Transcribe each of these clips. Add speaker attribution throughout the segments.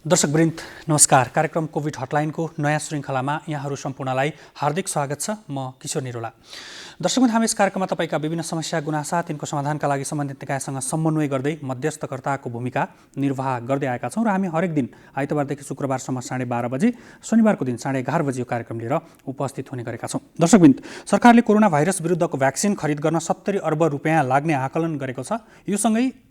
Speaker 1: दर्शकवृन्द नमस्कार। कार्यक्रम कोभिड हटलाइनको नयाँ श्रृङ्खलामा यहाँहरू सम्पूर्णलाई हार्दिक स्वागत छ। म किशोर निरोला। दर्शकवृन्द, हामी यस कार्यक्रममा तपाईका विभिन्न समस्या गुनासा तिनको समाधानका लागि सम्बन्धित निकायसँग समन्वय गर्दै मध्यस्थकर्ताको भूमिका निर्वाह गर्दै आएका छौँ र हामी हरेक दिन आइतबारदेखि शुक्रबारसम्म 12:30 बजे, शनिबारको दिन 11:30 बजे यो कार्यक्रम लिएर उपस्थित हुने गरेका छौँ। दर्शकवृन्द, सरकारले कोरोना भाइरस विरुद्धको भ्याक्सिन खरिद गर्न 70 अर्ब रुपियाँ लाग्ने आकलन गरेको छ। यो सँगै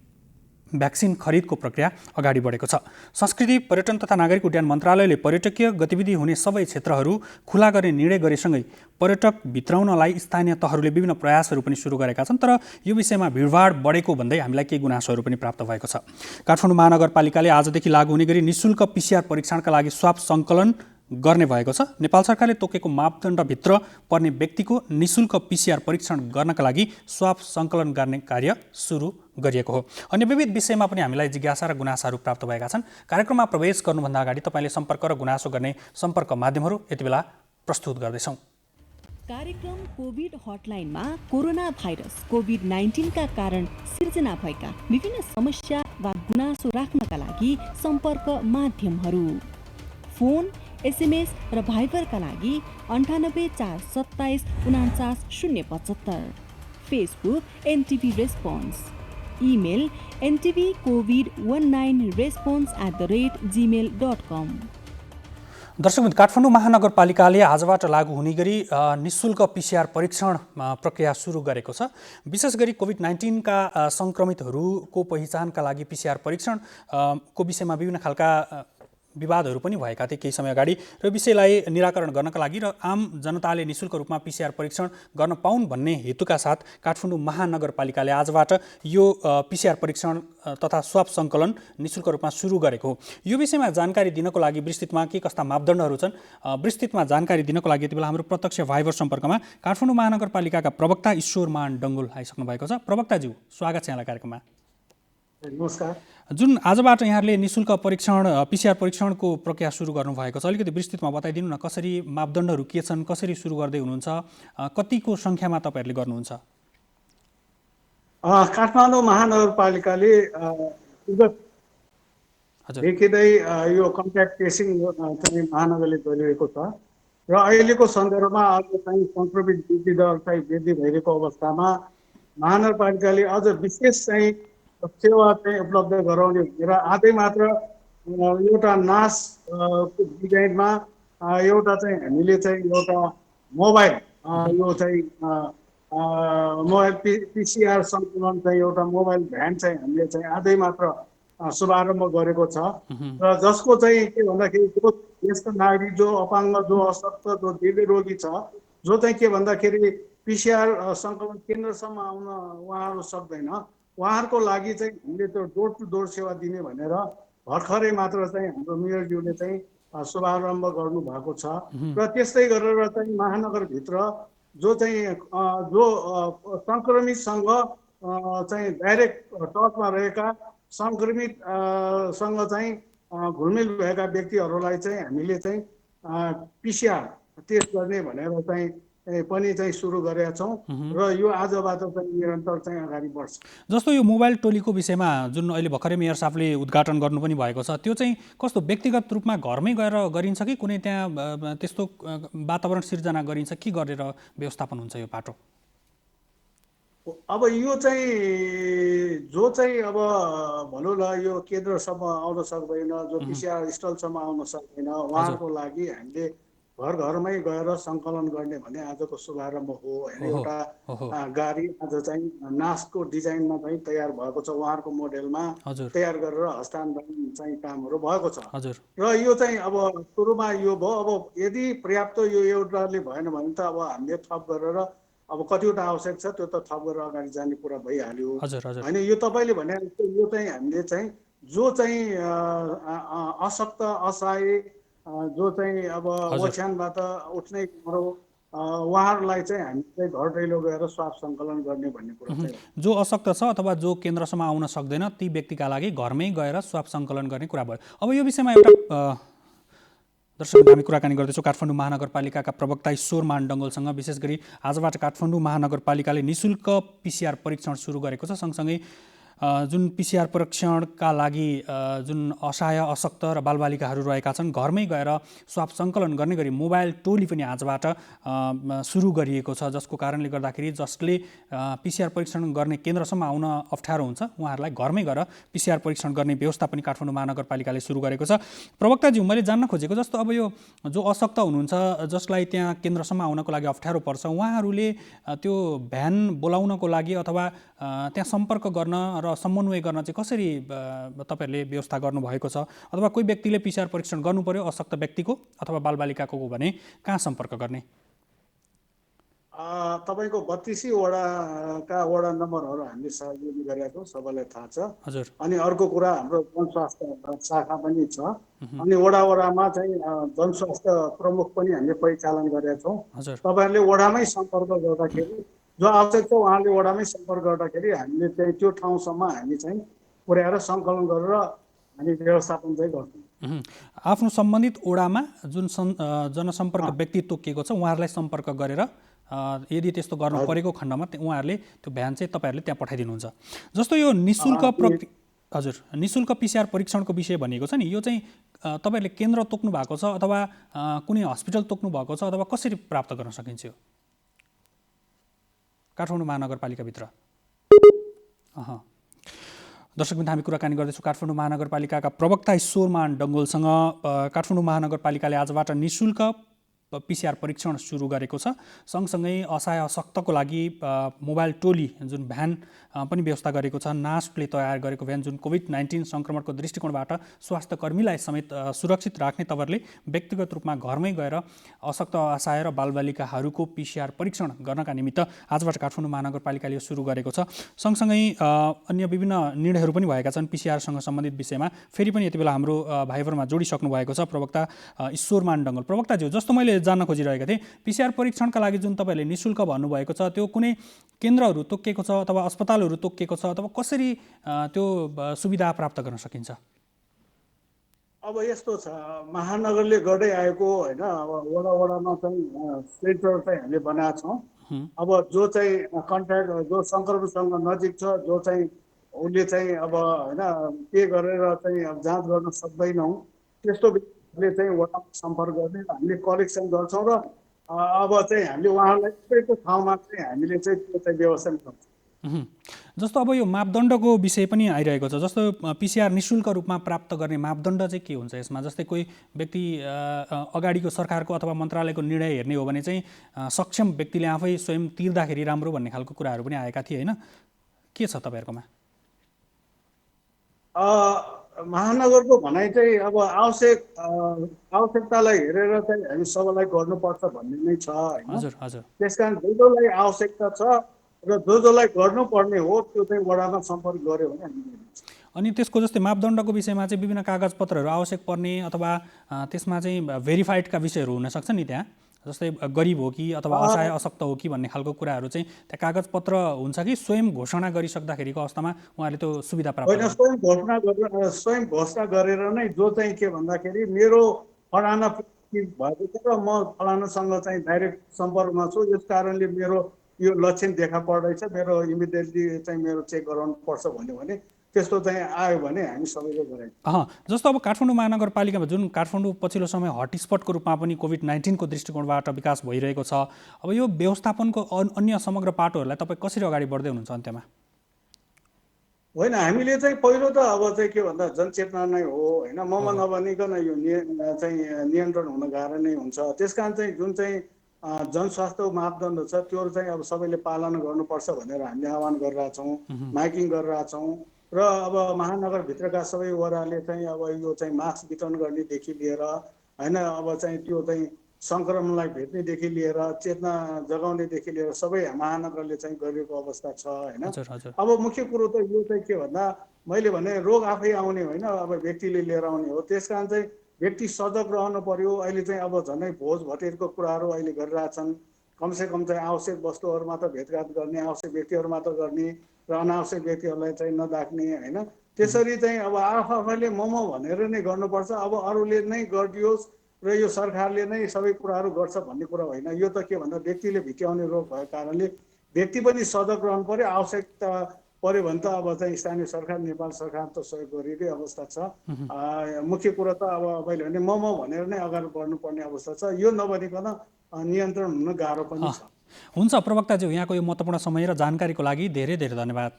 Speaker 1: भ्याक्सिन खरिदको प्रक्रिया अगाडि बढेको छ। संस्कृति, पर्यटन तथा नागरिक उड्डयन मन्त्रालयले पर्यटकीय गतिविधि हुने सबै क्षेत्रहरू खुला गर्ने निर्णय गरेसँगै पर्यटक भित्राउनलाई स्थानीय तहहरूले विभिन्न प्रयासहरू पनि सुरु गरेका छन्। तर यो विषयमा भिडभाड बढेको भन्दै हामीलाई केही गुनासोहरू पनि प्राप्त भएको छ। काठमाडौँ महानगरपालिकाले आजदेखि लागू हुने गरी निःशुल्क PCR परीक्षणका लागि स्वाब सङ्कलन गर्ने भएको छ। नेपाल सरकारले तोकेको मापदण्डभित्र पर्ने व्यक्तिको निःशुल्क PCR परीक्षण गर्नका लागि स्वाब सङ्कलन गर्ने कार्य सुरु गरिएको हो। अन्य विविध विषयमा पनि हामीलाई जिज्ञासा र गुनासाहरू प्राप्त भएका छन्। कार्यक्रममा प्रवेश गर्नुभन्दा अगाडि तपाईँले सम्पर्क र गुनासो गर्ने सम्पर्क माध्यमहरू यति बेला प्रस्तुत गर्दैछौँ।
Speaker 2: कार्यक्रम कोभिड हटलाइनमा कोरोना भाइरस कोभिड-19 का कारण सिर्जना भएका विभिन्न समस्या वा गुनासो राख्नका लागि सम्पर्क माध्यमहरू: फोन, SMS र भाइबरका लागि 98 427 49 075, Facebook NTV response, email ntvcovid19response@gmail.com।
Speaker 1: दर्शकवृन्द, काठमाडौँ महानगरपालिकाले आजबाट लागू हुने गरी निःशुल्क PCR परीक्षण प्रक्रिया सुरु गरेको छ। विशेष गरी कोभिड-19 का सङ्क्रमितहरूको पहिचानका लागि PCR परीक्षण को विषयमा विभिन्न खालका विवादहरू पनि भएका थिए केही समय अगाडि, र विषयलाई निराकरण गर्नका लागि र आम जनताले निःशुल्क रूपमा PCR परीक्षण गर्न पाउन् भन्ने हेतुका साथ काठमाडौँ महानगरपालिकाले आजबाट यो PCR परीक्षण तथा स्वाब सङ्कलन निःशुल्क रूपमा सुरु गरेको हो। यो विषयमा जानकारी दिनको लागि विस्तृतमा के कस्ता मापदण्डहरू छन्, विस्तृतमा जानकारी दिनको लागि यति बेला हाम्रो प्रत्यक्ष भाइबर सम्पर्कमा काठमाडौँ महानगरपालिकाका प्रवक्ता ईश्वरमान डङ्गोल आइसक्नु भएको छ। प्रवक्ताज्यू, स्वागत छ यहाँलाई कार्यक्रममा।
Speaker 3: नमस्कार।
Speaker 1: जुन आजबाट यहाँहरूले निःशुल्क PCR परीक्षणको प्रक्रिया सुरु गर्नुभएको छ, अलिकति विस्तृतमा बताइदिनु न। कसरी मापदण्डहरू के छन्, कसरी सुरु गर्दै हुनुहुन्छ, कतिको सङ्ख्यामा तपाईँहरूले गर्नुहुन्छ?
Speaker 3: काठमाडौँ महानगरपालिकाले देखिँदै यो कन्ट्याक्ट ट्रेसिङ चाहिँ महानगरले गरिरहेको छ र अहिलेको सन्दर्भमा आज चाहिँ सङ्क्रमित वृद्धि दर चाहिँ वृद्धि भइरहेको अवस्थामा महानगरपालिकाले अझ विशेष चाहिँ सेवा चाहिँ उपलब्ध गराउने भनेर आधै मात्र एउटा नासको डिजाइनमा एउटा चाहिँ हामीले चाहिँ एउटा मोबाइल यो चाहिँ मोबाइल PCR सङ्कलन चाहिँ एउटा मोबाइल भ्यान चाहिँ हामीले चाहिँ आधै मात्र शुभारम्भ गरेको छ र जसको चाहिँ के भन्दाखेरि जो यस्तो नागरिक, जो अपाङ्ग, जो अशक्त, जो दिव्य रोगी छ, जो चाहिँ के भन्दाखेरि PCR सङ्कलन केन्द्रसम्म आउन उहाँहरू सक्दैन, उहाँहरूको लागि चाहिँ हामीले त्यो डोर टु डोर सेवा दिने भनेर भर्खरै मात्र चाहिँ हाम्रो मेयरज्यूले चाहिँ शुभारम्भ गर्नु भएको छ। र त्यस्तै गरेर चाहिँ महानगरभित्र जो चाहिँ जो सङ्क्रमितसँग चाहिँ डाइरेक्ट टचमा रहेका सङ्क्रमितसँग चाहिँ घुलमिल भएका व्यक्तिहरूलाई चाहिँ हामीले चाहिँ PCR टेस्ट गर्ने भनेर चाहिँ पनि चाहिँ सुरु गरेका छौँ र यो आजबाट चाहिँ निरन्तर चाहिँ अगाडि बढ्छ।
Speaker 1: जस्तो यो मोबाइल टोलीको विषयमा जुन अहिले भर्खरै मेयर साहबले उद्घाटन गर्नु पनि भएको छ, त्यो चाहिँ कस्तो व्यक्तिगत रूपमा घरमै गएर गरिन्छ कि कुनै त्यहाँ त्यस्तो वातावरण सिर्जना गरिन्छ, के गरेर व्यवस्थापन हुन्छ यो बाटो?
Speaker 3: अब यो चाहिँ जो चाहिँ अब भनौँ न यो केन्द्रसम्म आउन सक्दैन, जो PCR स्टलसम्म आउन सक्दैन, उहाँहरूको लागि हामीले घर घरमै गएर सङ्कलन गर्ने भन्ने आजको शुभारम्भ हो। एउटा गाडी आज चाहिँ नासको डिजाइनमा चाहिँ तयार भएको छ, उहाँहरूको मोडेलमा तयार गरेर हस्तान्तरण चाहिँ कामहरू भएको छ र यो चाहिँ अब सुरुमा यो भयो। अब यदि पर्याप्त यो एउटाले भएन भने त अब हामीले थप गरेर अब कतिवटा आवश्यक छ त्यो त थप गरेर अगाडि जाने कुरा भइहाल्यो होइन। यो तपाईँले भने यो चाहिँ हामीले चाहिँ जो चाहिँ अशक्त, असहाय, जो चाहिँ अब ओछ्यानबाट उठ्नै गाह्रो उहाँहरूलाई चाहिँ हामी चाहिँ घर दैलो गएर स्वाब सङ्कलन गर्ने भन्ने कुरा चाहिँ
Speaker 1: जो अशक्त छ अथवा जो केन्द्रसम्म आउन सक्दैन ती व्यक्तिका लागि घरमै गएर स्वाब सङ्कलन गर्ने कुरा भयो। अब यो विषयमा एउटा दर्शक, हामी कुराकानी गर्दैछौँ काठमाडौँ महानगरपालिकाका प्रवक्ता ईश्वरमान डङ्गोलसँग। विशेष गरी आजबाट काठमाडौँ महानगरपालिकाले निःशुल्क PCR परीक्षण सुरु गरेको छ। सँगसँगै जुन पिसिआर परीक्षणका लागि जुन असहाय अशक्त र बालबालिकाहरू रहेका छन् घरमै गएर स्वाब सङ्कलन गर्ने गरी मोबाइल टोली पनि आजबाट सुरु गरिएको छ, जसको कारणले गर्दाखेरि जसले पिसिआर परीक्षण गर्ने केन्द्रसम्म आउन अप्ठ्यारो हुन्छ उहाँहरूलाई घरमै गएर पिसिआर परीक्षण गर्ने व्यवस्था पनि काठमाडौँ महानगरपालिकाले सुरु गरेको छ। प्रवक्ताज्यू, मैले जान्न खोजेको जस्तो अब यो जो अशक्त हुनुहुन्छ जसलाई त्यहाँ केन्द्रसम्म आउनको लागि अप्ठ्यारो पर्छ, उहाँहरूले त्यो भ्यान बोलाउनको लागि अथवा त्यहाँ सम्पर्क गर्न र समन्वय गर्न चाहिँ कसरी तपाईँहरूले व्यवस्था गर्नुभएको छ? अथवा कोही व्यक्तिले पिसिआर परीक्षण गर्नु पर्यो अशक्त व्यक्तिको अथवा बालबालिकाको भने कहाँ सम्पर्क गर्ने?
Speaker 3: तपाईँको 32 वडाका वडा नम्बरहरू हामीले सहयोगी गरेको सबैलाई थाहा छ।
Speaker 1: हजुर।
Speaker 3: अनि अर्को कुरा हाम्रो जनस्वास्थ्य शाखा पनि छ। अनि वडा वडामा चाहिँ जनस्वास्थ्य प्रमुख पनि हामीले परिचालन गरेका छौँ।
Speaker 1: हजुर।
Speaker 3: तपाईँहरूले वडामै सम्पर्क गर्दाखेरि जो आवश्यक छ उहाँले वडामै सम्पर्क गर्दाखेरि हामीले चाहिँ त्यो ठाउँसम्म हामी चाहिँ पुर्याएर सङ्कलन गरेर हामी व्यवस्थापन चाहिँ गर्छौँ।
Speaker 1: आफ्नो सम्बन्धित वडामा जुन जनसम्पर्क व्यक्ति तोकिएको छ उहाँहरूलाई सम्पर्क गरेर यदि त्यस्तो गर्नु परेको खण्डमा उहाँहरूले त्यो भ्यान चाहिँ तपाईँहरूले त्यहाँ पठाइदिनुहुन्छ। जस्तो यो निःशुल्क हजुर निःशुल्क पिसिआर परीक्षणको विषय भनेको छ नि, यो चाहिँ तपाईँहरूले केन्द्र तोक्नु भएको छ अथवा कुनै हस्पिटल तोक्नु भएको छ अथवा कसरी प्राप्त गर्न सकिन्छ यो काठमाडौँ महानगरपालिकाभित्र? दर्शकबिन हामी कुराकानी गर्दैछौँ काठमाडौँ महानगरपालिकाका प्रवक्ता ईश्वरमान डङ्गोलसँग। काठमाडौँ महानगरपालिकाले आजबाट निःशुल्क पिसिआर परीक्षण सुरु गरेको छ। सँगसँगै असहाय अशक्तको लागि मोबाइल टोली जुन भ्यान पनि व्यवस्था गरेको छ। नास्टले तयार गरेको भ्यान जुन कोभिड-19 सङ्क्रमणको दृष्टिकोणबाट स्वास्थ्यकर्मीलाई समेत सुरक्षित राख्ने तवरले व्यक्तिगत रूपमा घरमै गएर अशक्त असहाय र बालबालिकाहरूको पिसिआर परीक्षण गर्नका निमित्त आजबाट काठमाडौँ महानगरपालिकाले सुरु गरेको छ। सँगसँगै अन्य विभिन्न निर्णयहरू पनि भएका छन् पिसिआरसँग सम्बन्धित विषयमा। फेरि पनि यति बेला हाम्रो भाइबरमा जोडिसक्नु भएको छ प्रवक्ता ईश्वरमान डङ्गोल। प्रवक्ताज्यू, जस्तो मैले जान्न खोजिरहेको थिएँ, पिसिआर परीक्षणका लागि जुन तपाईँले निःशुल्क भन्नुभएको छ त्यो कुनै केन्द्रहरू तोकिएको छ अथवा अस्पतालहरू तोकिएको छ अथवा कसरी त्यो सुविधा प्राप्त गर्न सकिन्छ?
Speaker 3: अब यस्तो छ, महानगरले गर्दै आएको होइन, अब वडा वडामा चाहिँ सेन्टर चाहिँ हामीले बनाएको छौँ। अब जो चाहिँ कन्ट्याक्ट जो सङ्क्रमणसँग नजिक छ, जो चाहिँ उसले चाहिँ अब होइन के गरेर चाहिँ अब जाँच गर्न सक्दैनौँ त्यस्तो चाहिँ वडामा सम्पर्क गर्ने हामीले कलेक्सन गर्छौँ र अब चाहिँ हामीले उहाँलाई एकैको ठाउँमा चाहिँ हामीले चाहिँ त्यो चाहिँ व्यवस्था गर्छौँ।
Speaker 1: जस्तो अब यो मापदण्डको विषय पनि आइरहेको छ, जस्तो पिसिआर निःशुल्क रूपमा प्राप्त गर्ने मापदण्ड चाहिँ के हुन्छ यसमा? जस्तै कोही व्यक्ति अगाडिको सरकारको अथवा मन्त्रालयको निर्णय हेर्ने हो भने चाहिँ सक्षम व्यक्तिले आफै स्वयं तिर्दाखेरि राम्रो भन्ने खालको कुराहरू पनि आएका थिए होइन, के छ तपाईँहरूकोमा?
Speaker 3: महानगरको भनाइ चाहिँ अब आवश्यकतालाई हेरेर चाहिँ हामी सबैलाई गर्नुपर्छ भन्ने नै छ होइन।
Speaker 1: हजुर हजुर।
Speaker 3: त्यसकारण जसलाई आवश्यकता छ र जसलाई गर्नुपर्ने हो त्यो चाहिँ वडामा सम्पर्क गर्यो भने हामी।
Speaker 1: अनि त्यसको जस्तै मापदण्डको विषयमा चाहिँ विभिन्न कागजपत्रहरू आवश्यक पर्ने अथवा त्यसमा चाहिँ भेरिफाइडका विषयहरू हुनसक्छ नि त्यहाँ, जस्तै गरिब हो कि अथवा असहाय अशक्त हो कि भन्ने खालको कुराहरू चाहिँ त्यहाँ कागजपत्र हुन्छ कि स्वयं घोषणा गरिसक्दाखेरिको अवस्थामा उहाँले त्यो सुविधा प्राप्त
Speaker 3: होइन, स्वयं घोषणा गरेर नै जो चाहिँ के भन्दाखेरि मेरो फलाना भएको छ र म फलानासँग चाहिँ डाइरेक्ट सम्पर्कमा छु, यस कारणले मेरो यो लक्षण देखा पर्दैछ, मेरो इमिडिएटली चाहिँ मेरो चेक गराउनु पर्छ भन्यो भने त्यस्तो चाहिँ आयो भने हामी सबैले गरायौँ।
Speaker 1: जस्तो अब काठमाडौँ महानगरपालिकामा जुन काठमाडौँ पछिल्लो समय हटस्पटको रूपमा पनि कोभिड-19 को दृष्टिकोणबाट विकास भइरहेको छ, अब यो व्यवस्थापनको अन्य समग्र पाटोहरूलाई तपाईँ कसरी अगाडि बढ्दै हुनुहुन्छ अन्त्यमा?
Speaker 3: होइन, हामीले चाहिँ पहिलो त अब चाहिँ के भन्दा जनचेतना नै हो होइन, ममा नबनिकन यो चाहिँ नियन्त्रण हुन गाह्रो नै हुन्छ। त्यसकारण चाहिँ जुन चाहिँ जनस्वास्थ्य मापदण्ड छ त्यो चाहिँ अब सबैले पालना गर्नुपर्छ भनेर हामीले आह्वान गरिरहेछौँ, माइकिङ गरिरहेछौँ र अब महानगरभित्रका सबै वडाले चाहिँ अब यो चाहिँ मास्क वितरण गर्नेदेखि लिएर होइन, अब चाहिँ त्यो चाहिँ सङ्क्रमणलाई भेट्नेदेखि लिएर चेतना जगाउनेदेखि लिएर सबै महानगरले चाहिँ गरेको अवस्था छ होइन। अब मुख्य कुरो त यो चाहिँ के भन्दा मैले भने रोग आफै आउने होइन, अब व्यक्तिले लिएर आउने हो। त्यसकारण चाहिँ व्यक्ति सजग रहनु पर्यो। अहिले चाहिँ अब झनै भोज भटेरको कुराहरू अहिले गरिरहेछन्, कमसेकम चाहिँ आवश्यक वस्तुहरू मात्र भेटघाट गर्ने, आवश्यक व्यक्तिहरू मात्र गर्ने र अनावश्यक व्यक्तिहरूलाई चाहिँ नदाख्ने होइन। त्यसरी चाहिँ अब आफैले मम भनेर नै गर्नुपर्छ, अब अरूले नै गरिदियोस् र यो सरकारले नै सबै कुराहरू गर्छ भन्ने कुरा होइन। यो त के भन्दा व्यक्तिले भित्याउने रोग भएको कारणले व्यक्ति पनि सजग रहनु पर्यो, आवश्यकता पर्यो भने त अब चाहिँ स्थानीय सरकार नेपाल सरकार त सहयोग गरेकै अवस्था छ। मुख्य कुरो त अब मैले भने म भनेर नै अगाडि बढ्नुपर्ने अवस्था छ। यो नबनिकन नियन्त्रण हुन गाह्रो पनि छ।
Speaker 1: हुन्छ प्रवक्ताज्यू, यहाँको यो महत्त्वपूर्ण समय र जानकारीको लागि धेरै धेरै धन्यवाद।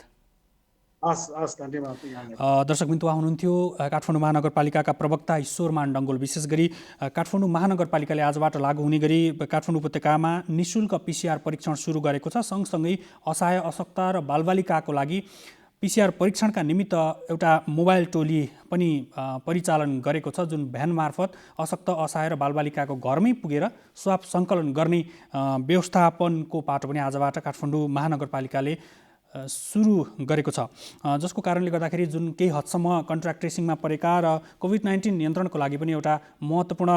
Speaker 3: हस् धन्यवाद यहाँलाई।
Speaker 1: दर्शकबिन्दु हुनुहुन्थ्यो काठमाडौँ महानगरपालिकाका प्रवक्ता ईश्वरमान डङ्गोल। विशेष गरी काठमाडौँ महानगरपालिकाले आजबाट लागू हुने गरी काठमाडौँ उपत्यकामा निःशुल्क PCR परीक्षण सुरु गरेको छ। सँगसँगै असहाय अशक्त र बालबालिकाको लागि PCR परीक्षणका निमित्त एउटा मोबाइल टोली पनि परिचालन गरेको छ, जुन भ्यान मार्फत अशक्त असहाय र बालबालिकाको घरमै पुगेर स्वाब सङ्कलन गर्ने व्यवस्थापनको पाटो पनि आजबाट काठमाडौँ महानगरपालिकाले सुरु गरेको छ, जसको कारणले गर्दाखेरि जुन केही हदसम्म कन्ट्र्याक्ट ट्रेसिङमा परेका र कोभिड-19 नियन्त्रणको लागि पनि एउटा महत्त्वपूर्ण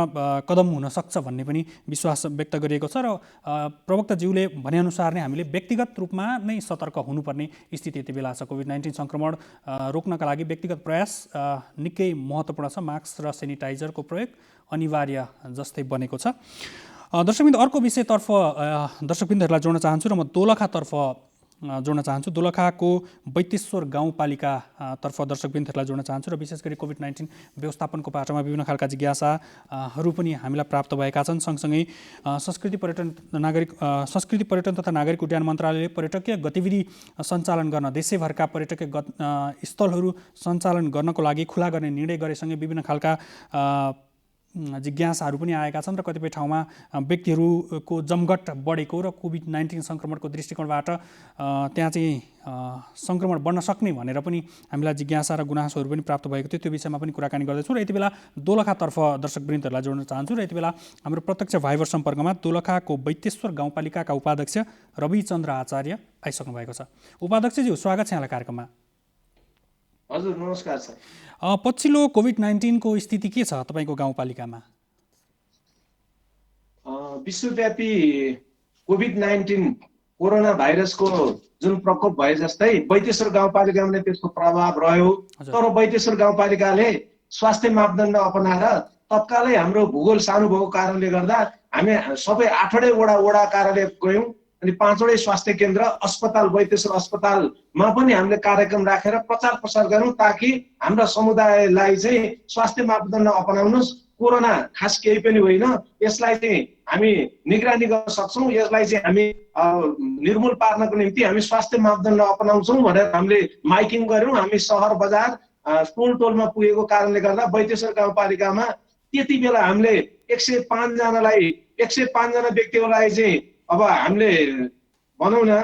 Speaker 1: कदम हुन सक्छ भन्ने पनि विश्वास व्यक्त गरिएको छ। र प्रवक्ताज्यूले भनेअनुसार नै हामीले व्यक्तिगत रूपमा नै सतर्क हुनुपर्ने स्थिति यति बेला छ। कोभिड-19 सङ्क्रमण रोक्नका लागि व्यक्तिगत प्रयास निकै महत्त्वपूर्ण छ। मास्क र सेनिटाइजरको प्रयोग अनिवार्य जस्तै बनेको छ। दर्शकबिन्दु, अर्को विषयतर्फ दर्शकबिन्दुहरूलाई जोड्न चाहन्छु र म दोलखातर्फ जोड्न चाहन्छु। दोलखाको बैतेश्वर गाउँपालिका तर्फ दर्शकबिन्दुहरूलाई जोड्न चाहन्छु र विशेष गरी कोभिड-19 व्यवस्थापनको पाटोमा विभिन्न खालका जिज्ञासाहरू पनि हामीलाई प्राप्त भएका छन्। सँगसँगै संस्कृति पर्यटन तथा नागरिक उड्डयन मन्त्रालयले पर्यटकीय गतिविधि सञ्चालन गर्न, देशैभरका पर्यटकीय स्थलहरू सञ्चालन गर्नको लागि खुला गर्ने निर्णय गरेसँगै विभिन्न खालका जिज्ञासाहरू पनि आएका छन् र कतिपय ठाउँमा व्यक्तिहरूको जमघट बढेको र कोभिड-19 सङ्क्रमणको दृष्टिकोणबाट त्यहाँ चाहिँ सङ्क्रमण बढ्न सक्ने भनेर पनि हामीलाई जिज्ञासा र गुनासोहरू पनि प्राप्त भएको थियो। त्यो विषयमा पनि कुराकानी गर्दैछौँ र यति बेला दोलखातर्फ दर्शकवृन्दहरूलाई जोड्न चाहन्छु र यति बेला हाम्रो प्रत्यक्ष भाइबर सम्पर्कमा दोलखाको बैतेश्वर गाउँपालिकाका उपाध्यक्ष रविचन्द्र आचार्य आइसक्नु भएको छ। उपाध्यक्षज्यू, स्वागत छ यहाँलाई कार्यक्रममा।
Speaker 4: हजुर, नमस्कार सर।
Speaker 1: पछिल्लो कोभिड-19 को स्थिति के छ तपाईँको गाउँपालिकामा?
Speaker 4: विश्वव्यापी कोभिड-19 कोरोना भाइरसको जुन प्रकोप भए जस्तै बैतेश्वर गाउँपालिकामा त्यसको प्रभाव रह्यो। तर बैतेश्वर गाउँपालिकाले स्वास्थ्य मापदण्ड अपनाएर तत्कालै हाम्रो भूगोल सानो भएको कारणले गर्दा हामी सबै 8वटै वडा कार्यालय गयौँ अनि 5वटै स्वास्थ्य केन्द्र अस्पताल बैतेश्वर अस्पतालमा पनि हामीले कार्यक्रम राखेर प्रचार प्रसार गरौँ ताकि हाम्रा समुदायलाई चाहिँ स्वास्थ्य मापदण्ड अपनाउनुहोस्, कोरोना खास केही पनि होइन, यसलाई चाहिँ हामी निगरानी गर्न सक्छौँ, यसलाई चाहिँ हामी निर्मूल पार्नको निम्ति हामी स्वास्थ्य मापदण्ड अपनाउँछौँ भनेर हामीले माइकिङ गऱ्यौँ। हामी सहर बजार टोलमा पुगेको कारणले गर्दा बैतेश्वर गाउँपालिकामा त्यति बेला हामीले 105 जना व्यक्तिहरूलाई चाहिँ अब हामीले भनौँ न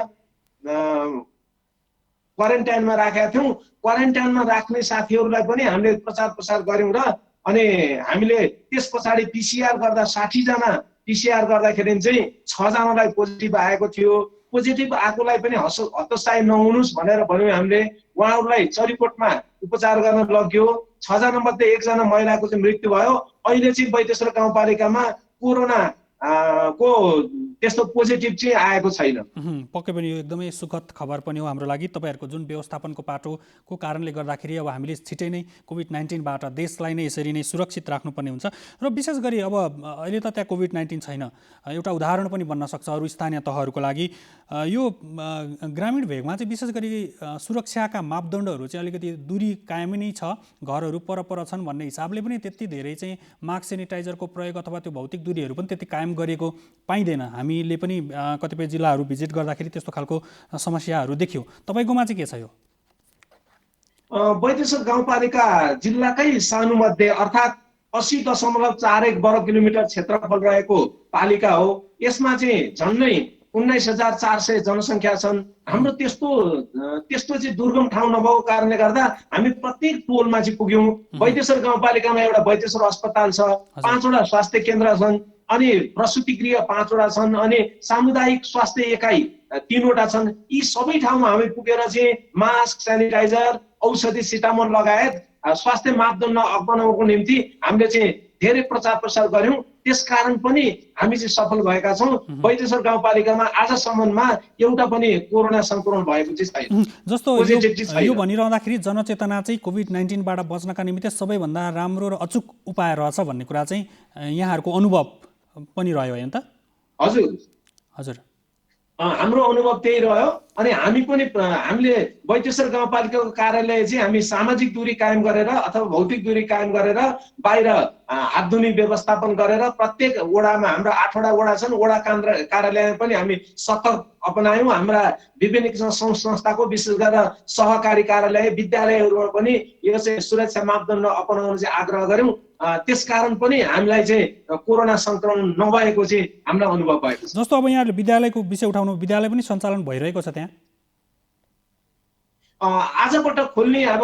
Speaker 4: क्वारेन्टाइनमा राखेका थियौँ। क्वारेन्टाइनमा राख्ने साथीहरूलाई पनि हामीले प्रचार प्रसार गऱ्यौँ र अनि हामीले त्यस पछाडि PCR गर्दा 60 जना PCR गर्दाखेरि चाहिँ 6 जनालाई पोजिटिभ आएको थियो। पोजिटिभ आएकोलाई पनि हतोत्साही नहुनुहोस् भनेर भन्यौँ हामीले। उहाँहरूलाई चरीकोटमा उपचार गर्न लग्यो। 6 जना मध्ये 1 जना महिलाको चाहिँ मृत्यु भयो। अहिले चाहिँ बैतेश्वर गाउँपालिकामा कोरोना को त्यस्तो पोजिटिभ चाहिँ आएको छैन।
Speaker 1: पक्कै पनि यो एकदमै सुखद खबर पनि हो हाम्रो लागि। तपाईँहरूको जुन व्यवस्थापनको पाटोको कारणले गर्दाखेरि अब हामीले छिटै नै कोभिड-19बाट देशलाई नै यसरी नै सुरक्षित राख्नुपर्ने हुन्छ र विशेष गरी अब अहिले त त्यहाँ कोभिड-19 छैन, एउटा उदाहरण पनि बन्न सक्छ अरू स्थानीय तहहरूको लागि। यो ग्रामीण भेगमा चाहिँ विशेष गरी सुरक्षाका मापदण्डहरू चाहिँ अलिकति दूरी कायमै नै छ, घरहरू परपर छन् भन्ने हिसाबले पनि त्यति धेरै चाहिँ मास्क सेनिटाइजरको प्रयोग अथवा त्यो भौतिक दूरीहरू पनि त्यति कायम गरिएको पाइँदैन। हामीले पनि कतिपय जिल्लाहरू भिजिट गर्दाखेरि त्यस्तो खालको समस्याहरू देख्यौँ। तपाईँकोमा चाहिँ के छ यो?
Speaker 4: बैतेश्वर गाउँपालिका जिल्लाकै सानो मध्ये अर्थात् 80.41 वर्ग किलोमिटर क्षेत्रफल रहेको पालिका हो। यसमा चाहिँ झन्डै 19,400 जनसङ्ख्या छन्। हाम्रो त्यस्तो चाहिँ दुर्गम ठाउँ नभएको कारणले गर्दा हामी प्रत्येक टोलमा चाहिँ पुग्यौँ। बैतेश्वर गाउँपालिकामा एउटा बैतेश्वर अस्पताल छ, 5वटा स्वास्थ्य केन्द्र छन्, अनि प्रसुति गृह 5वटा छन्, अनि सामुदायिक स्वास्थ्य एकाइ 3वटा छन्। यी सबै ठाउँमा हामी पुगेर चाहिँ मास्क सेनिटाइजर औषधि सिटामोन लगायत स्वास्थ्य मापदण्ड अपनाउनको निम्ति हामीले चाहिँ धेरै प्रचार प्रसार गऱ्यौँ। त्यसकारण पनि हामी चाहिँ सफल भएका छौँ। बैतेश्वर गाउँपालिकामा आजसम्ममा एउटा पनि कोरोना सङ्क्रमण भएको चाहिँ छैन।
Speaker 1: जस्तो यो भनिरहँदाखेरि जनचेतना चाहिँ कोभिड-19बाट बच्नका निमित्त सबैभन्दा राम्रो र अचुक उपाय रहेछ भन्ने कुरा चाहिँ यहाँहरूको अनुभव पनि रह्यो होइन त?
Speaker 4: हजुर, हाम्रो अनुभव त्यही रह्यो। अनि हामीले बैतेश्वर गाउँपालिकाको कार्यालय चाहिँ हामी सामाजिक दूरी कायम गरेर अथवा भौतिक दूरी कायम गरेर बाहिर हात धुने व्यवस्थापन गरेर प्रत्येक वडामा हाम्रो 8वटा वडा छन्, वडा कार्यालयमा पनि हामी सतर्क अपनायौँ। हाम्रा विभिन्न किसिमका संस्थाको विशेष गरेर सहकारी कार्यालय विद्यालयहरूमा पनि यो चाहिँ सुरक्षा मापदण्ड अपनाउन चाहिँ आग्रह गर्यौँ। त्यसकारण पनि हामीलाई चाहिँ कोरोना संक्रमण नभएको चाहिँ हामीलाई अनुभव भएको छ।
Speaker 1: जस्तो अब यहाँले विद्यालयको विषय उठाउनु, विद्यालय पनि सञ्चालन भइरहेको छ त्यहाँ?
Speaker 4: आजबाट खोल्ने अब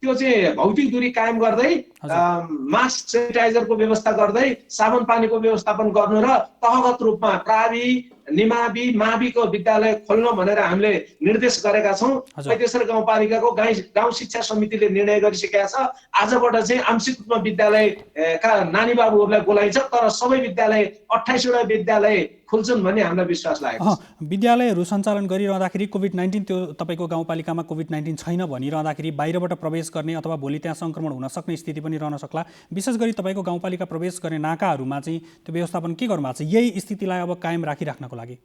Speaker 4: त्यो चाहिँ भौतिक दूरी कायम गर्दै मास्क सेनिटाइजरको व्यवस्था गर्दै साबुन पानीको व्यवस्थापन गर्नु र तहगत रूपमा प्रावि निमावि माविको विद्यालय खोल्न भनेर हामीले निर्देश गरेका छौँ। बैतेश्वर गाउँपालिकाको गाउँ शिक्षा समितिले निर्णय गरिसकेका छ। आजबाट चाहिँ आंशिक रूपमा विद्यालयका नानी बाबुहरूलाई बोलाइन्छ, तर सबै विद्यालय 28वटा विद्यालय खुल्छन् भन्ने हामीलाई विश्वास लागेको छ।
Speaker 1: विद्यालयहरू सञ्चालन गरिरहँदाखेरि कोभिड-19 त्यो तपाईँको गाउँपालिकामा कोभिड-19 छैन भनिरहँदाखेरि बाहिरबाट प्रवेश गर्ने अथवा भोलि त्यहाँ सङ्क्रमण हुन सक्ने स्थिति पनि रहन सक्ला। विशेष गरी तपाईँको गाउँपालिका प्रवेश गर्ने नाकाहरूमा चाहिँ त्यो व्यवस्थापन के गर्नुभएको छ यही स्थितिलाई अब कायम राखिराख्नको लागि?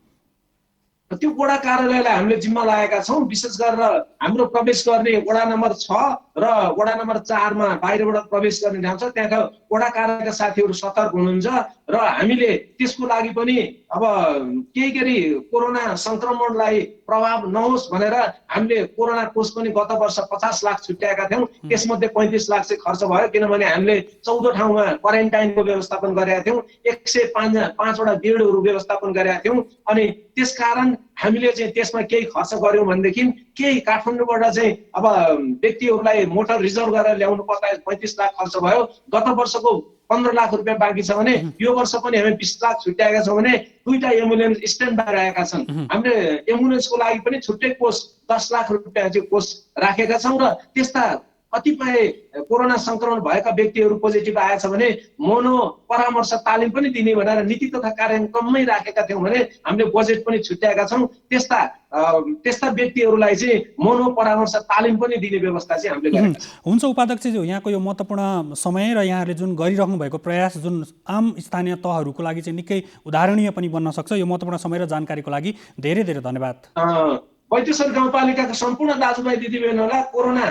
Speaker 4: त्यो वडा कार्यालयलाई हामीले जिम्मा लागेका छौँ। विशेष गरेर हाम्रो प्रवेश गर्ने वडा नम्बर 6 र वडा नम्बर 4 मा बाहिरबाट प्रवेश गर्ने ठाउँ छ। त्यहाँका वडा कार्यालयका साथीहरू सतर्क हुनुहुन्छ र हामीले त्यसको लागि पनि अब केही गरी कोरोना संक्रमणलाई प्रभाव नहोस् भनेर हामीले कोरोना कोष पनि गत वर्ष 50 लाख छुट्याएका थियौँ। त्यसमध्ये 35 लाख चाहिँ खर्च भयो, किनभने हामीले 14 ठाउँमा क्वारेन्टाइनको व्यवस्थापन गरेका थियौँ, 105वटा बेडहरू व्यवस्थापन गरेका थियौँ। अनि त्यसकारण हामीले चाहिँ त्यसमा केही खर्च गर्यौँ भनेदेखि केही काठमाडौँबाट चाहिँ अब व्यक्तिहरूलाई मोटर रिजर्भ गरेर ल्याउनु पर्दा 35 लाख खर्च भयो। गत वर्षको 15 लाख रुपियाँ बाँकी छ भने यो वर्ष पनि हामी 20 लाख छुट्याएका छौँ भने 2टा एम्बुलेन्स स्ट्यान्ड बाई रहेका छन्। हामीले एम्बुलेन्सको लागि पनि छुट्टै कोष 10 लाख रुपियाँ चाहिँ कोष राखेका छौँ र त्यस्ता कतिपय कोरोना संक्रमण भएका व्यक्तिहरू पोजिटिभ आएछ भने मोनो परामर्श तालिम पनि दिने भनेर नीति तथा कार्यक्रममै राखेका थियौँ भने हामीले बजेट पनि छुट्याएका छौँ। त्यस्ता व्यक्तिहरूलाई चाहिँ मोनो परामर्श तालिम पनि दिने व्यवस्था चाहिँ हामीले गरेका छौँ।
Speaker 1: हुन्छ उपाध्यक्षज्यू, यहाँको यो महत्त्वपूर्ण समय र यहाँहरूले जुन गरिराख्नु भएको प्रयास जुन आम स्थानीय तहहरूको लागि चाहिँ निकै उदाहरणीय पनि बन्न सक्छ। यो महत्त्वपूर्ण समय र जानकारीको लागि धेरै धेरै धन्यवाद।
Speaker 4: बैतेश्वर गाउँपालिकाका सम्पूर्ण दाजुभाइ दिदीबहिनीहरूलाई कोरोना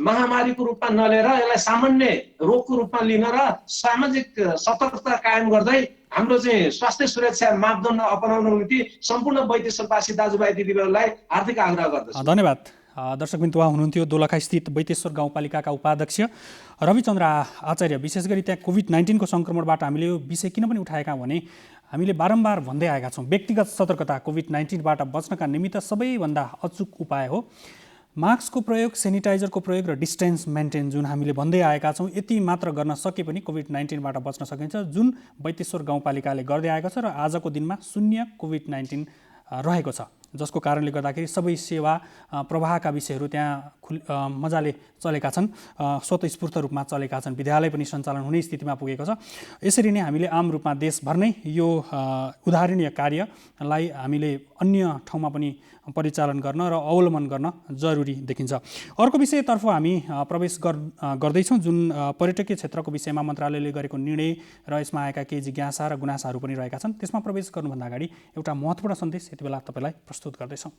Speaker 4: महामारीको रूपमा नलिएर यसलाई सामान्य रोगको रूपमा लिन र सामाजिक सतर्कता कायम गर्दै हाम्रो चाहिँ स्वास्थ्य सुरक्षा मापदण्ड अपनाउनको निम्ति सम्पूर्ण बैतेश्वरवासी दाजुभाइ दिदीबहिनीलाई हार्दिक आग्रह गर्दछु।
Speaker 1: धन्यवाद। दर्शकबिन्दु उहाँ हुनुहुन्थ्यो दोलखा स्थित बैतेश्वर गाउँपालिकाका उपाध्यक्ष रविचन्द्र आचार्य। विशेष गरी त्यहाँ कोभिड-19 को सङ्क्रमणबाट हामीले यो विषय किन पनि उठाएका भने हामीले बारम्बार भन्दै आएका छौँ व्यक्तिगत सतर्कता कोभिड-19बाट बच्नका निमित्त सबैभन्दा अचुक उपाय हो मास्कको प्रयोग, सेनिटाइजरको प्रयोग र डिस्टेन्स मेन्टेन जुन हामीले भन्दै आएका छौँ। यति मात्र गर्न सके पनि कोभिड-19बाट बच्न सकिन्छ, जुन बैतेश्वर गाउँपालिकाले गर्दै आएको छ र आजको दिनमा 0 कोभिड-19 रहेको छ, जसको कारणले गर्दाखेरि सबै सेवा प्रवाहका विषयहरू त्यहाँ मजाले चलेका छन्, स्वतस्फूर्त रूपमा चलेका छन्। विद्यालय पनि सञ्चालन हुने स्थितिमा पुगेको छ। यसरी नै हामीले आम रूपमा देशभर नै यो उदाहरणीय कार्यलाई हामीले अन्य ठाउँमा पनि परिचालन गर्न र अवलम्बन गर्न जरुरी देखिन्छ। अर्को विषयतर्फ हामी प्रवेश गर्दैछौँ, जुन पर्यटकीय क्षेत्रको विषयमा मन्त्रालयले गरेको निर्णय र यसमा आएका केही जिज्ञासा र गुनासाहरू पनि रहेका छन्। त्यसमा प्रवेश गर्नुभन्दा अगाडि एउटा महत्त्वपूर्ण सन्देश यति बेला तपाईँलाई प्रस्तुत गर्दैछौँ।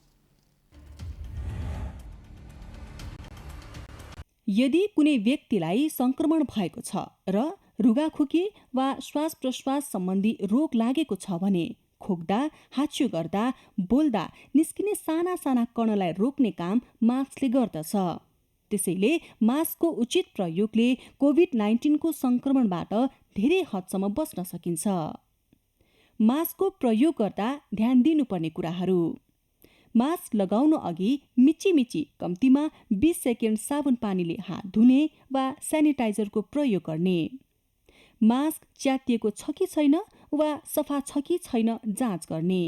Speaker 2: यदि कुनै व्यक्तिलाई सङ्क्रमण भएको छ र रुगाखोकी वा श्वास प्रश्वास सम्बन्धी रोग लागेको छ भने खोक्दा, हाच्चो गर्दा, बोल्दा निस्किने साना साना कणलाई रोक्ने काम मास्कले गर्दछ। त्यसैले मास्कको उचित प्रयोगले कोभिड-19 को सङ्क्रमणबाट धेरै हदसम्म बच्न सकिन्छ। मास्कको प्रयोग गर्दा ध्यान दिनुपर्ने कुराहरू: मास्क लगाउनु अघि मिची कम्तीमा 20 सेकेन्ड साबुन पानीले हात धुने वा सेनिटाइजरको प्रयोग गर्ने। मास्क च्यातिएको छ कि छैन वा सफा छ कि छैन जाँच गर्ने।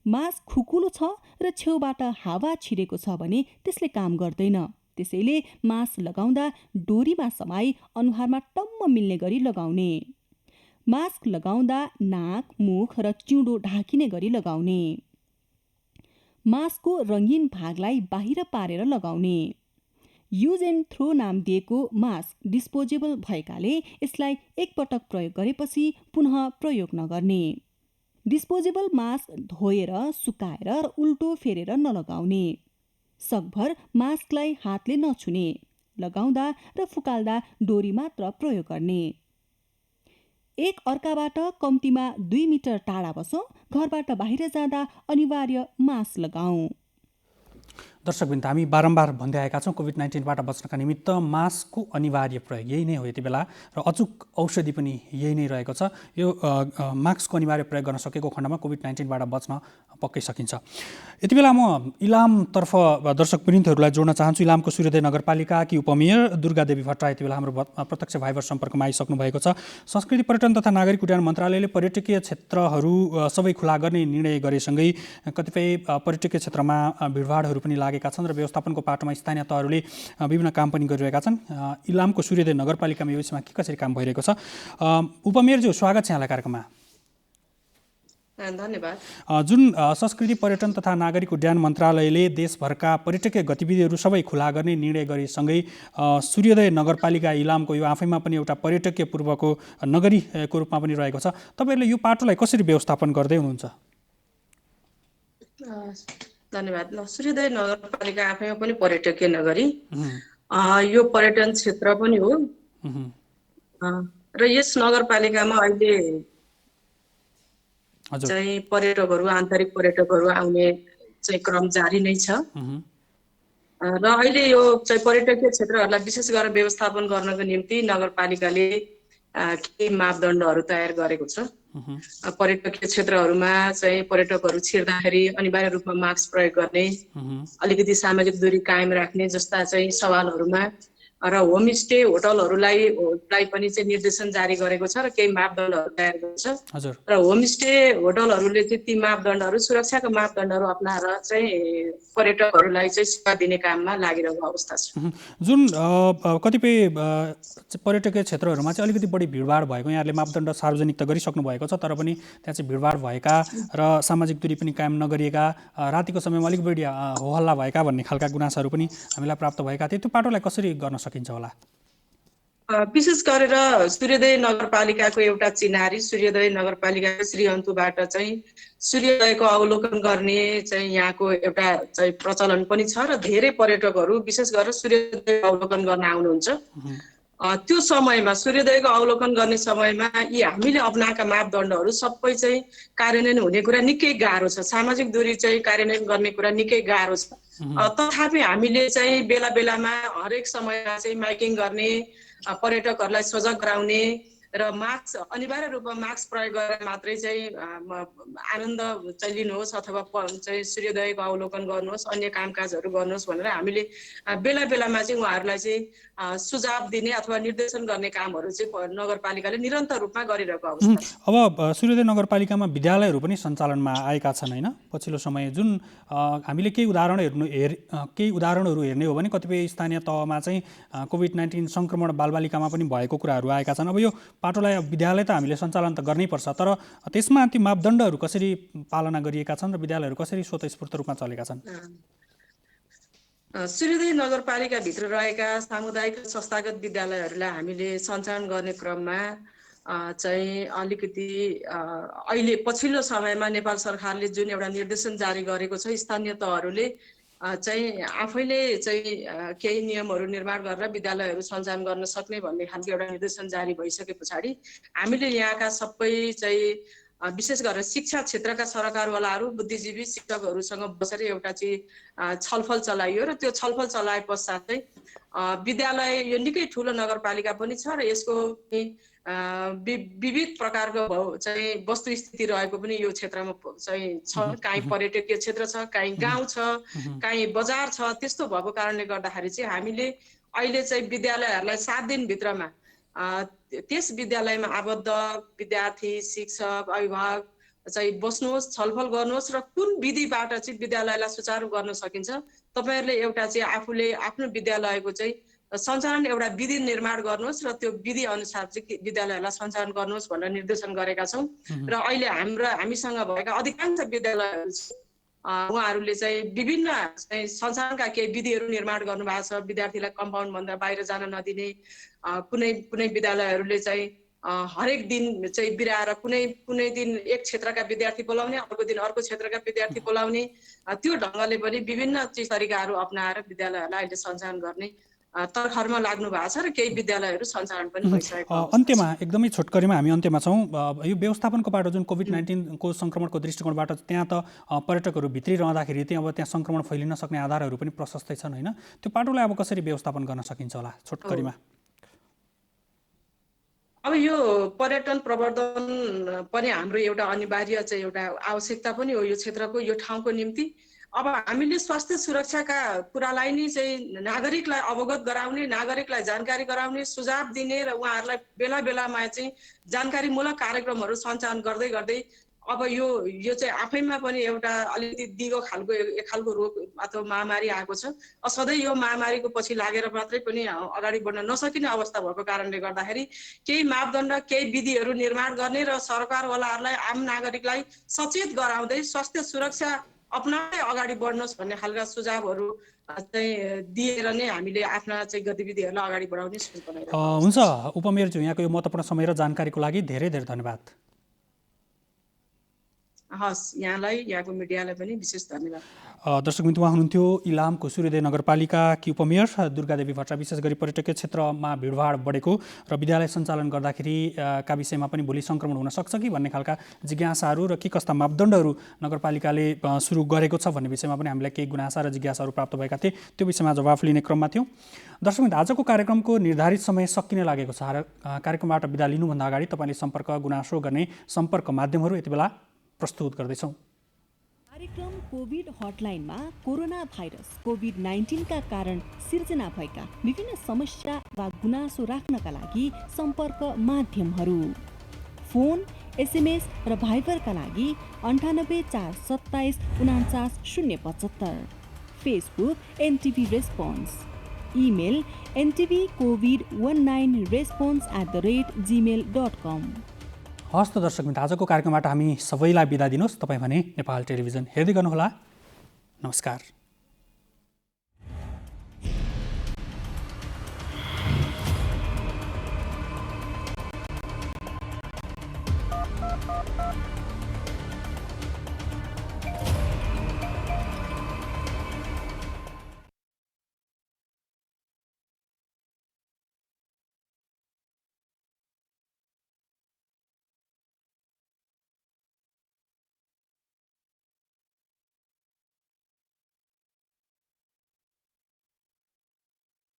Speaker 2: मास्क खुकुलो छ र छेउबाट हावा छिरेको छ भने त्यसले काम गर्दैन। त्यसैले मास्क लगाउँदा डोरीमा समाई अनुहारमा टम्म मिल्ने गरी लगाउने। मास्क लगाउँदा नाक, मुख र चिउँडो ढाकिने गरी लगाउने। मास्कको रङ्गीन भागलाई बाहिर पारेर लगाउने। युज एन्ड थ्रो नाम दिएको मास्क डिस्पोजेबल भएकाले यसलाई एकपटक प्रयोग गरेपछि पुनः प्रयोग नगर्ने। डिस्पोजेबल मास्क धोएर सुकाएर र उल्टो फेरेर नलगाउने, सकभर मास्कलाई हातले नछुने, लगाउँदा र फुकाल्दा डोरी मात्र प्रयोग गर्ने, एक अर्काबाट कम्तीमा 2 मिटर टाढा बसौँ, घरबाट बाहिर जाँदा अनिवार्य मास्क लगाऊ।
Speaker 1: दर्शकवृन्द, हामी बारम्बार भन्दै आएका छौँ कोभिड-19बाट बच्नका निमित्त मास्कको अनिवार्य प्रयोग यही नै हो यति बेला, र अचुक औषधि पनि यही नै रहेको छ। यो मास्कको अनिवार्य प्रयोग गर्न सकेको खण्डमा कोभिड-19बाट बच्न पक्कै सकिन्छ। यति बेला म इलामतर्फ दर्शकवृन्दहरूलाई जोड्न चाहन्छु। इलामको सूर्योदय नगरपालिकाकी उपमेयर दुर्गादेवी भट्टराई यति बेला हाम्रो प्रत्यक्ष भाइबर सम्पर्कमा आइसक्नु भएको छ। संस्कृति पर्यटन तथा नागरिक उड्डयन मन्त्रालयले पर्यटकीय क्षेत्रहरू सबै खुला गर्ने निर्णय गरेसँगै कतिपय पर्यटकीय क्षेत्रमा भिडभाडहरू पनि लागेका छन् र व्यवस्थापनको पाटोमा स्थानीय तहहरूले विभिन्न काम पनि गरिरहेका छन्। इलामको सूर्योदय नगरपालिकामा यो विषयमा के कसरी काम भइरहेको छ? उपमेयरज्यू, स्वागत छ यहाँलाई कार्यक्रममा।
Speaker 5: धन्यवाद।
Speaker 1: जुन संस्कृति पर्यटन तथा नागरिक उड्डयन मन्त्रालयले देशभरका पर्यटकीय गतिविधिहरू सबै खुला गर्ने निर्णय गरेसँगै सूर्योदय नगरपालिका इलामको यो आफैमा पनि एउटा पर्यटकीय पूर्वको नगरीको रूपमा पनि रहेको छ। तपाईँहरूले यो पाटोलाई कसरी व्यवस्थापन गर्दै हुनुहुन्छ?
Speaker 5: धन्यवाद। सूर्योदय नगरपालिका आफैमा पनि पर्यटकीय नगरी, यो पर्यटन क्षेत्र पनि हो र यस नगरपालिकामा अहिले चाहिँ पर्यटकहरू, आन्तरिक पर्यटकहरू आउने चाहिँ क्रम जारी नै छ र अहिले यो चाहिँ पर्यटकीय क्षेत्रहरूलाई विशेष गरेर व्यवस्थापन गर्नको निम्ति नगरपालिकाले केही मापदण्डहरू तयार गरेको छ। पर्यटकीय क्षेत्रहरूमा चाहिँ पर्यटकहरू छिर्दाखेरि अनिवार्य रूपमा मास्क प्रयोग गर्ने, अलिकति सामाजिक दूरी कायम राख्ने जस्ता चाहिँ सवालहरूमा र होमस्टे होटलहरूलाई पनि चाहिँ निर्देशन जारी गरेको छ र केही मापदण्डहरू तयार गरेको छ र होमस्टे होटलहरूले चाहिँ ती मापदण्डहरू, सुरक्षाका मापदण्डहरू अपनाएर चाहिँ पर्यटकहरूलाई चाहिँ सेवा दिने काममा लागिरहेको अवस्था छ।
Speaker 1: जुन कतिपय पर्यटकीय क्षेत्रहरूमा चाहिँ अलिकति बढी भिडभाड भएको यहाँहरूले मापदण्ड सार्वजनिक त गरिसक्नु भएको छ, तर पनि त्यहाँ चाहिँ भिडभाड भएका र सामाजिक दूरी पनि कायम नगरिएका, रातिको समयमा अलिक बढी होहल्ला भएका भन्ने खालका गुनासोहरू पनि हामीलाई प्राप्त भएका थिए। त्यो पाटोलाई कसरी गर्न सकिन्छ होला?
Speaker 5: विशेष गरेर सूर्योदय नगरपालिकाको एउटा चिनारी, सूर्योदय नगरपालिकाको श्रीअन्तुबाट चाहिँ सूर्योदयको अवलोकन गर्ने चाहिँ यहाँको एउटा चाहिँ प्रचलन पनि छ र धेरै पर्यटकहरू विशेष गरेर सूर्योदय अवलोकन गर्न आउनुहुन्छ। त्यो समयमा सूर्योदयको अवलोकन गर्ने समयमा यी हामीले अपनाएका मापदण्डहरू सबै चाहिँ कार्यान्वयन हुने कुरा निकै गाह्रो छ। सामाजिक दूरी चाहिँ कार्यान्वयन गर्ने कुरा निकै गाह्रो छ। तथापि हामीले चाहिँ बेला बेलामा हरेक समयमा चाहिँ माइकिङ गर्ने, पर्यटकहरूलाई सजग गराउने र मास्क अनिवार्य रूपमा मास्क प्रयोग गरेर मात्रै चाहिँ आनन्द चाहिँ लिनुहोस् अथवा चाहिँ सूर्योदयको अवलोकन गर्नुहोस्, अन्य कामकाजहरू गर्नुहोस् भनेर हामीले बेला बेलामा चाहिँ उहाँहरूलाई चाहिँ सुझाव दिने अथवा निर्देशन गर्ने कामहरू चाहिँ नगरपालिकाले निरन्तर रूपमा गरिरहेको अवस्था छ।
Speaker 1: अब सूर्योदय नगरपालिकामा विद्यालयहरू पनि सञ्चालनमा आएका छन् होइन पछिल्लो समय। जुन हामीले केही उदाहरणहरू हेर्ने हो भने कतिपय स्थानीय तहमा चाहिँ कोभिड-19 सङ्क्रमण बालबालिकामा पनि भएको कुराहरू आएका छन्। अब यो पाटोलाई विद्यालय त हामीले सञ्चालन त गर्नै पर्छ, तर त्यसमा ती मापदण्डहरू कसरी पालना गरिएका छन् र विद्यालयहरू कसरी स्वतस्फूर्त रूपमा चलेका छन्?
Speaker 5: सूर्योदय नगरपालिकाभित्र रहेका सामुदायिक र संस्थागत विद्यालयहरूलाई हामीले सञ्चालन गर्ने क्रममा चाहिँ अलिकति अहिले पछिल्लो समयमा नेपाल सरकारले जुन एउटा निर्देशन जारी गरेको छ, स्थानीय तहहरूले चाहिँ आफैले चाहिँ केही नियमहरू निर्माण गरेर विद्यालयहरू सञ्चालन गर्न सक्ने भन्ने खालको एउटा निर्देशन जारी भइसके पछाडि हामीले यहाँका सबै चाहिँ विशेष गरेर शिक्षा क्षेत्रका सरकारवालाहरू, बुद्धिजीवी, शिक्षकहरूसँग बसेर एउटा चाहिँ छलफल चलाइयो र त्यो छलफल चलाए पश्चात चाहिँ विद्यालय यो निकै ठुलो नगरपालिका पनि छ र यसको विविध प्रकारको चाहिँ वस्तुस्थिति रहेको पनि यो क्षेत्रमा चाहिँ छ। काहीँ पर्यटकीय क्षेत्र छ, काहीँ गाउँ छ, काहीँ बजार छ। त्यस्तो भएको कारणले गर्दाखेरि चाहिँ हामीले अहिले चाहिँ विद्यालयहरूलाई 7 दिनभित्रमा त्यस विद्यालयमा आबद्ध विद्यार्थी, शिक्षक, अभिभावक चाहिँ बस्नुहोस्, छलफल गर्नुहोस् र कुन विधिबाट चाहिँ विद्यालयलाई सुचारू गर्न सकिन्छ तपाईहरुले एउटा चाहिँ आफूले आफ्नो विद्यालयको चाहिँ सञ्चालन एउटा विधि निर्माण गर्नुहोस् र त्यो विधि अनुसार चाहिँ विद्यालयलाई सञ्चालन गर्नुहोस् भनेर निर्देशन गरेका छौं। र अहिले हामीसँग भएका अधिकांश विद्यालयहरू उहाँहरूले चाहिँ विभिन्न सञ्चालनका केही विधिहरू निर्माण गर्नुभएको छ। विद्यार्थीलाई कम्पाउन्ड भन्दा बाहिर जान नदिने, कुनै विद्यालयहरूले चाहिँ हरेक दिन चाहिँ बिराएर कुनै दिन एक क्षेत्रका विद्यार्थी बोलाउने, अर्को दिन अर्को क्षेत्रका विद्यार्थी बोलाउने, त्यो ढङ्गले पनि विभिन्न तरिकाहरू अपनाएर विद्यालयहरूलाई अहिले सञ्चालन गर्ने तर्खरमा लाग्नु भएको छ र केही विद्यालयहरू सञ्चालन पनि भइसकेको अवस्था छ।
Speaker 1: अन्त्यमा एकदमै छोटकरीमा हामी अन्त्यमा छौँ। यो व्यवस्थापनको बाटो जुन कोभिड-19 को सङ्क्रमणको दृष्टिकोणबाट त्यहाँ त पर्यटकहरू भित्री रहँदाखेरि चाहिँ अब त्यहाँ सङ्क्रमण फैलिन सक्ने आधारहरू पनि प्रशस्तै छन् होइन, त्यो बाटोलाई अब कसरी व्यवस्थापन गर्न सकिन्छ होला छोटकरीमा?
Speaker 5: अब यो पर्यटन प्रवर्धन पनि हाम्रो एउटा अनिवार्य चाहिँ एउटा आवश्यकता पनि हो यो क्षेत्रको, यो ठाउँको निम्ति। अब हामीले स्वास्थ्य सुरक्षाका कुरालाई नै चाहिँ नागरिकलाई अवगत गराउने, नागरिकलाई जानकारी गराउने, सुझाव दिने र उहाँहरूलाई बेला बेलामा चाहिँ जानकारीमूलक कार्यक्रमहरू सञ्चालन गर्दै गर्दै अब यो चाहिँ आफैमा पनि एउटा अलिकति दिगो एक खालको रोग अथवा महामारी आएको छ। सधैँ यो महामारीको पछि लागेर मात्रै पनि अगाडि बढ्न नसकिने अवस्था भएको कारणले गर्दाखेरि केही मापदण्ड, केही विधिहरू निर्माण गर्ने र सरकारवालाहरूलाई, आम नागरिकलाई सचेत गराउँदै स्वास्थ्य सुरक्षा अपनाउँदै अगाडि बढ्नुहोस् भन्ने खालका सुझावहरू चाहिँ दिएर नै हामीले आफ्ना चाहिँ गतिविधिहरूलाई अगाडि बढाउने सोच बनाइरहेको छौँ।
Speaker 1: हुन्छ उपमेयरज्यू, यहाँको यो महत्त्वपूर्ण समय र जानकारीको लागि धेरै धेरै धन्यवाद।
Speaker 5: हस्, यहाँलाई, यहाँको मिडियालाई पनि विशेष धन्यवाद।
Speaker 1: दर्शकबिन्दु, उहाँ हुनुहुन्थ्यो इलामको सूर्योदय नगरपालिकाकी उपमेयर दुर्गादेवी भट्टराई। विशेष गरी पर्यटकीय क्षेत्रमा भिडभाड बढेको र विद्यालय सञ्चालन गर्दाखेरि का विषयमा पनि भोलि सङ्क्रमण हुन सक्छ कि भन्ने खालका जिज्ञासाहरू र के कस्ता मापदण्डहरू नगरपालिकाले सुरु गरेको छ भन्ने विषयमा पनि हामीलाई केही गुनासा र जिज्ञासाहरू प्राप्त भएका थिए। त्यो विषयमा जवाफ लिने क्रममा थियौँ। दर्शकबिन्दु, आजको कार्यक्रमको निर्धारित समय सकिन लागेको छ। कार्यक्रमबाट बिदा लिनुभन्दा अगाडि तपाईँले सम्पर्क गुनासो गर्ने सम्पर्क माध्यमहरू यति बेला प्रस्तुत गर्दैछौँ।
Speaker 2: कार्यक्रम कोभिड हटलाइनमा कोरोना भाइरस कोभिड-19 का कारण सिर्जना भएका विभिन्न समस्या वा गुनासो राख्नका लागि सम्पर्क माध्यमहरू: फोन, एसएमएस र भाइबरका लागि 98 427 49 075, Facebook NTV response, email ntvcovid19response@gmail.com।
Speaker 1: हस्त दर्शकबिन्दु, आजको कार्यक्रमबाट हामी सबैलाई बिदा दिनुहोस्। तपाईँ भने नेपाल टेलिभिजन हेर्दै गर्नुहोला। नमस्कार।